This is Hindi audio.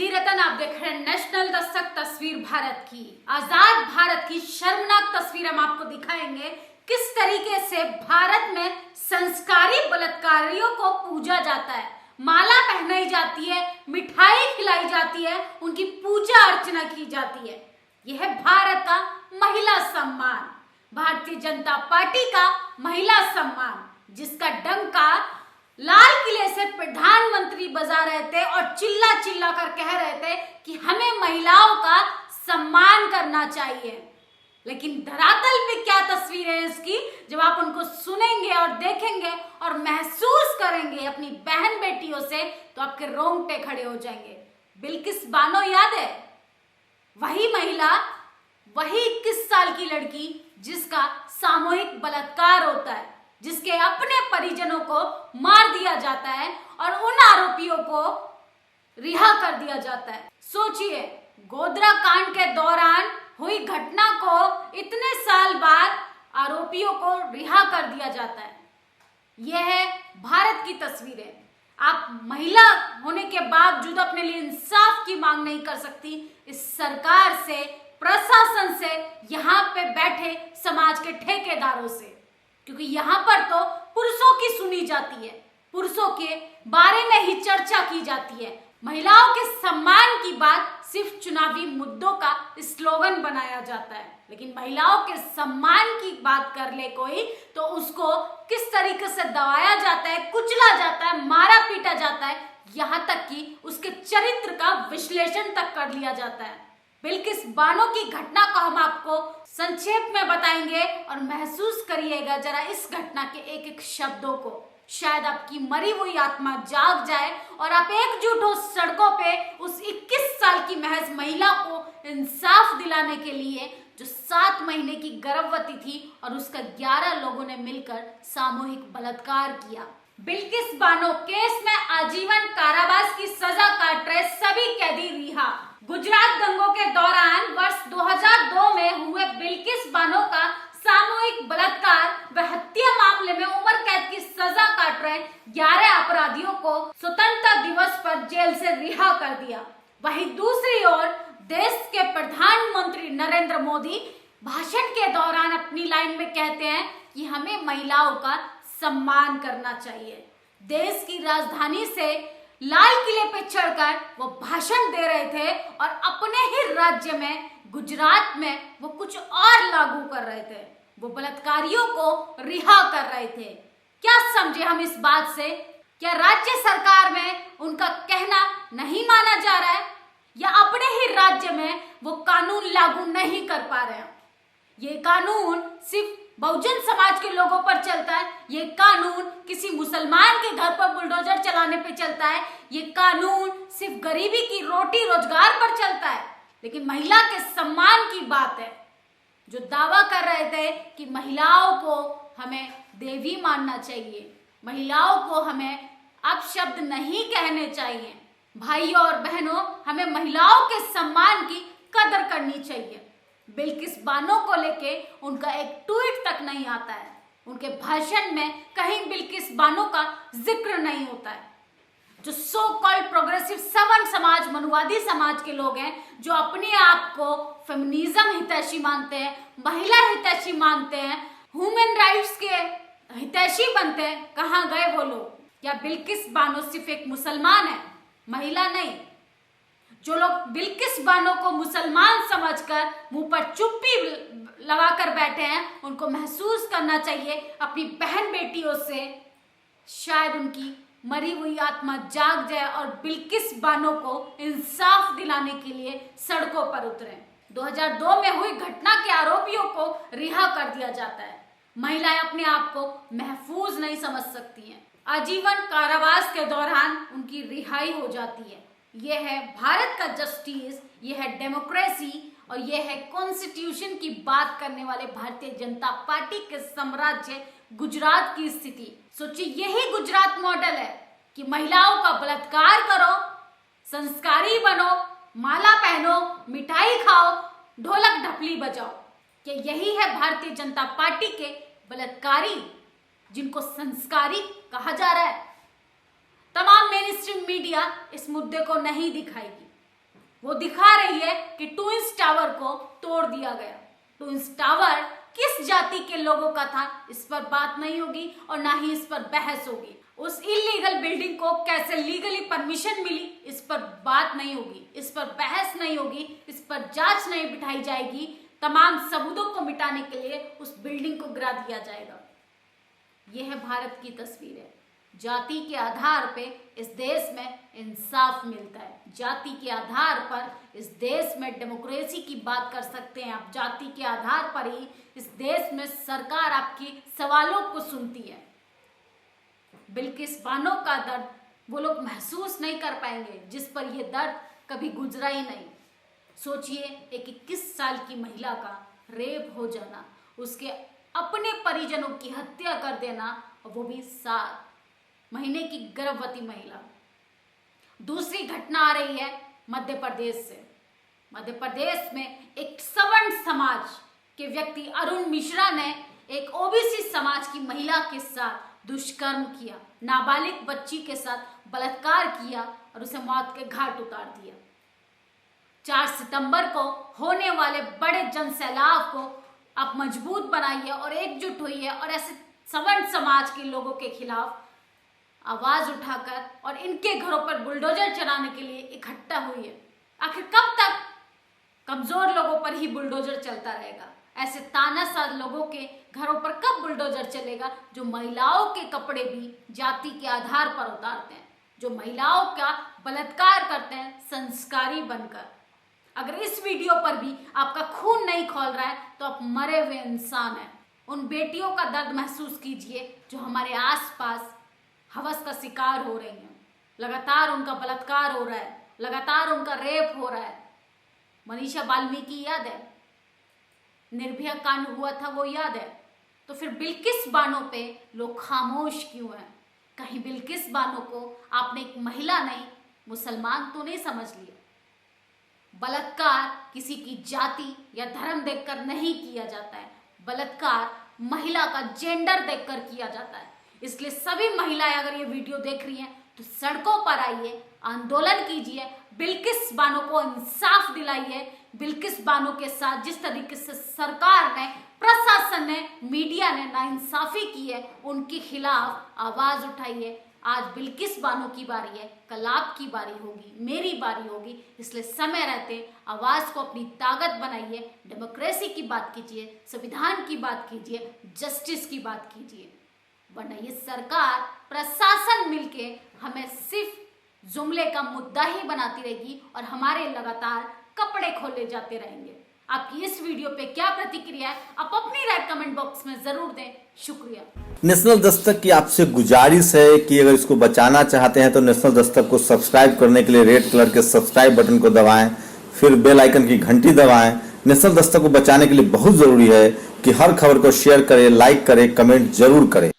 निधि रतन, आप देख रहे हैं नेशनल दस्तक तस्वीर भारत की। आजाद भारत की शर्मनाक तस्वीर हम आपको दिखाएंगे। किस तरीके से भारत में संस्कारी बलात्कारियों को पूजा जाता है, माला पहनाई जाती है, मिठाई खिलाई जाती है, उनकी पूजा अर्चना की जाती है। यह है भारत का महिला सम्मान, भारतीय जनता पार्टी का महिला सम्मान, जिसका डंका लाल किले से प्रधानमंत्री बजा रहे थे और चिल्ला चिल्ला कर कह रहे थे कि हमें महिलाओं का सम्मान करना चाहिए। लेकिन धरातल पे क्या तस्वीर है इसकी, जब आप उनको सुनेंगे और देखेंगे और महसूस करेंगे अपनी बहन बेटियों से, तो आपके रोंगटे खड़े हो जाएंगे। बिल्किस बानो याद है? वही महिला, वही 21 साल की लड़की जिसका सामूहिक बलात्कार होता है, जिसके अपने परिजनों को मार दिया जाता है और उन आरोपियों को रिहा कर दिया जाता है। सोचिए, गोधरा कांड के दौरान हुई घटना को इतने साल बाद आरोपियों को रिहा कर दिया जाता है। यह है भारत की तस्वीर है। आप महिला होने के बावजूद अपने लिए इंसाफ की मांग नहीं कर सकती। इस सरकार से, प्रशासन से, यहाँ पे बैठे समाज के ठेकेदारों से, क्योंकि यहाँ पर तो पुरुषों की सुनी जाती है, पुरुषों के बारे में ही चर्चा की जाती है। महिलाओं के सम्मान की बात सिर्फ चुनावी मुद्दों का स्लोगन बनाया जाता है, लेकिन महिलाओं के सम्मान की बात कर ले कोई तो उसको किस तरीके से दबाया जाता है, कुचला जाता है, मारा पीटा जाता है, यहाँ तक कि उसके चरित्र का विश्लेषण तक कर लिया जाता है। बिल्किस बानो की घटना को हम आपको संक्षेप में बताएंगे और महसूस करिएगा जरा इस घटना के एक एक शब्दों को। शायद आपकी मरी हुई आत्मा जाग जाए और आप एकजुट हो सड़कों पे उस 21 साल की महज महिला को इंसाफ दिलाने के लिए, जो 7 महीने की गर्भवती थी और उसका 11 लोगों ने मिलकर सामूहिक बलात्कार किया। बिल्किस बानो केस में आजीवन कारावास की सजा काट रहे सभी कैदी रिहा। गुजरात दंगों के दौरान वर्ष 2002 में हुए बिल्किस बानो का सामूहिक बलात्कार व हत्या मामले में उम्र कैद की सजा काट रहे 11 अपराधियों को स्वतंत्रता दिवस पर जेल से रिहा कर दिया। वहीं दूसरी ओर देश के प्रधानमंत्री नरेंद्र मोदी भाषण के दौरान अपनी लाइन में कहते हैं कि हमें महिलाओं का सम्मान करना चाहिए। देश की राजधानी से लाल किले पे चढ़कर वो भाषण दे रहे थे और अपने ही राज्य में, गुजरात में, वो कुछ और लागू कर रहे थे। वो बलात्कारियों को रिहा कर रहे थे। क्या समझे हम इस बात से? क्या राज्य सरकार में उनका कहना नहीं माना जा रहा है, या अपने ही राज्य में वो कानून लागू नहीं कर पा रहे हैं? ये कानून सिर्फ बहुजन समाज के लोगों पर चलता है, ये कानून किसी मुसलमान के घर पर बुलडोजर चलाने पे चलता है, ये कानून सिर्फ गरीबी की रोटी रोजगार पर चलता है। लेकिन महिला के सम्मान की बात है। जो दावा कर रहे थे कि महिलाओं को हमें देवी मानना चाहिए, महिलाओं को हमें अपशब्द नहीं कहने चाहिए, भाइयों और बहनों, हमें महिलाओं के सम्मान की कदर करनी चाहिए। बिल्किस बानो को लेके उनका एक ट्वीट तक नहीं आता है। उनके भाषण में कहीं बिल्किस बानो का जिक्र नहीं होता है। जो सो कॉल्ड प्रोग्रेसिव सवर्ण समाज, मनुवादी समाज के लोग हैं, जो अपने आप को फेमिनिज्म हितैषी मानते हैं, महिला हितैषी मानते हैं, ह्यूमन राइट्स के हितैषी बनते हैं, कहाँ गए वो लोग? क्या बिल्किस बानो सिर्फ एक मुसलमान है, महिला नहीं? जो लोग बिल्किस बानो को मुसलमान समझकर मुंह पर चुप्पी लगाकर बैठे हैं, उनको महसूस करना चाहिए अपनी बहन बेटियों से शायद उनकी मरी हुई आत्मा जाग जाए और बिल्किस बानो को इंसाफ दिलाने के लिए सड़कों पर उतरे। 2002 में हुई घटना के आरोपियों को रिहा कर दिया जाता है। महिलाएं अपने आप को महफूज नहीं समझ सकती हैं। आजीवन कारावास के दौरान उनकी रिहाई हो जाती है। यह है भारत का जस्टिस, यह है डेमोक्रेसी और यह है कॉन्स्टिट्यूशन की बात करने वाले भारतीय जनता पार्टी के साम्राज्य गुजरात की स्थिति। सोचिए, यही गुजरात मॉडल है कि महिलाओं का बलात्कार करो, संस्कारी बनो, माला पहनो, मिठाई खाओ, ढोलक ढपली बजाओ। क्या यही है भारतीय जनता पार्टी के बलात्कारी जिनको संस्कारी कहा जा रहा है? तमाम मेन स्ट्रीम मीडिया इस मुद्दे को नहीं दिखाएगी। वो दिखा रही है कि ट्विंस टावर को तोड़ दिया गया। ट्विंस टावर किस जाति के लोगों का था, इस पर बात नहीं होगी और ना ही इस पर बहस होगी। उस इलीगल बिल्डिंग को कैसे लीगली परमिशन मिली, इस पर बात नहीं होगी, इस पर बहस नहीं होगी, इस पर जांच नहीं बिठाई जाएगी। तमाम सबूतों को मिटाने के लिए उस बिल्डिंग को गिरा दिया जाएगा। यह है भारत की तस्वीर है। जाति के आधार पे इस देश में इंसाफ मिलता है। जाति के आधार पर इस देश में डेमोक्रेसी की बात कर सकते हैं आप। जाति के आधार पर ही इस देश में सरकार आपकी सवालों को सुनती है। बिल्किस बानो का दर्द वो लोग महसूस नहीं कर पाएंगे जिस पर यह दर्द कभी गुजरा ही नहीं। सोचिए, एक 21 साल की महिला का रेप हो जाना, उसके अपने परिजनों की हत्या कर देना, और वो भी 7 महीने की गर्भवती महिला। दूसरी घटना आ रही है मध्य प्रदेश से। मध्य प्रदेश में एक सवर्ण समाज के व्यक्ति अरुण मिश्रा ने एक ओबीसी समाज की महिला के साथ दुष्कर्म किया, नाबालिग बच्ची के साथ बलात्कार किया और उसे मौत के घाट उतार दिया। 4 सितंबर को होने वाले बड़े जनसैलाब को आप मजबूत बनाइए और एकजुट होइए और ऐसे सवर्ण समाज के लोगों के खिलाफ आवाज उठाकर और इनके घरों पर बुलडोजर चलाने के लिए इकट्ठा हुई है। आखिर कब तक कमजोर लोगों पर ही बुलडोजर चलता रहेगा? ऐसे तानाशाह लोगों के घरों पर कब बुलडोजर चलेगा जो महिलाओं के कपड़े भी जाति के आधार पर उतारते हैं, जो महिलाओं का बलात्कार करते हैं संस्कारी बनकर। अगर इस वीडियो पर भी आपका खून नहीं खौल रहा है तो आप मरे हुए इंसान हैं। उन बेटियों का दर्द महसूस कीजिए जो हमारे आसपास हवस का शिकार हो रही हैं। लगातार उनका बलात्कार हो रहा है, लगातार उनका रेप हो रहा है। मनीषा वाल्मीकि याद है? निर्भया कांड हुआ था, वो याद है? तो फिर बिल्किस बानो पे लोग खामोश क्यों हैं? कहीं बिल्किस बानो को आपने एक महिला नहीं, मुसलमान तो नहीं समझ लिया? बलात्कार किसी की जाति या धर्म देखकर नहीं किया जाता है, बलात्कार महिला का जेंडर देखकर किया जाता है। इसलिए सभी महिलाएं अगर ये वीडियो देख रही हैं तो सड़कों पर आइए, आंदोलन कीजिए, बिल्किस बानो को इंसाफ दिलाइए। बिल्किस बानो के साथ जिस तरीके से सरकार ने, प्रशासन ने, मीडिया ने नाइंसाफी की है, उनके खिलाफ आवाज उठाइए। आज बिल्किस बानो की बारी है, कल आपकी बारी होगी, मेरी बारी होगी। इसलिए समय रहते आवाज को अपनी ताकत बनाइए, डेमोक्रेसी की बात कीजिए, संविधान की बात कीजिए, जस्टिस की बात कीजिए। वरना ये सरकार, प्रशासन मिलके हमें सिर्फ जुमले का मुद्दा ही बनाती रहेगी और हमारे लगातार कपड़े खोले जाते रहेंगे। आपकी इस वीडियो पे क्या प्रतिक्रिया है, आप अपनी राय कमेंट बॉक्स में जरूर दें। शुक्रिया। नेशनल दस्तक की आपसे गुजारिश है कि अगर इसको बचाना चाहते हैं तो नेशनल दस्तक को सब्सक्राइब करने के लिए रेड कलर के सब्सक्राइब बटन को दबाएं, फिर बेल आइकन की घंटी दबाएं। नेशनल दस्तक को बचाने के लिए बहुत जरूरी है कि हर खबर को शेयर करें, लाइक करें, कमेंट जरूर करें।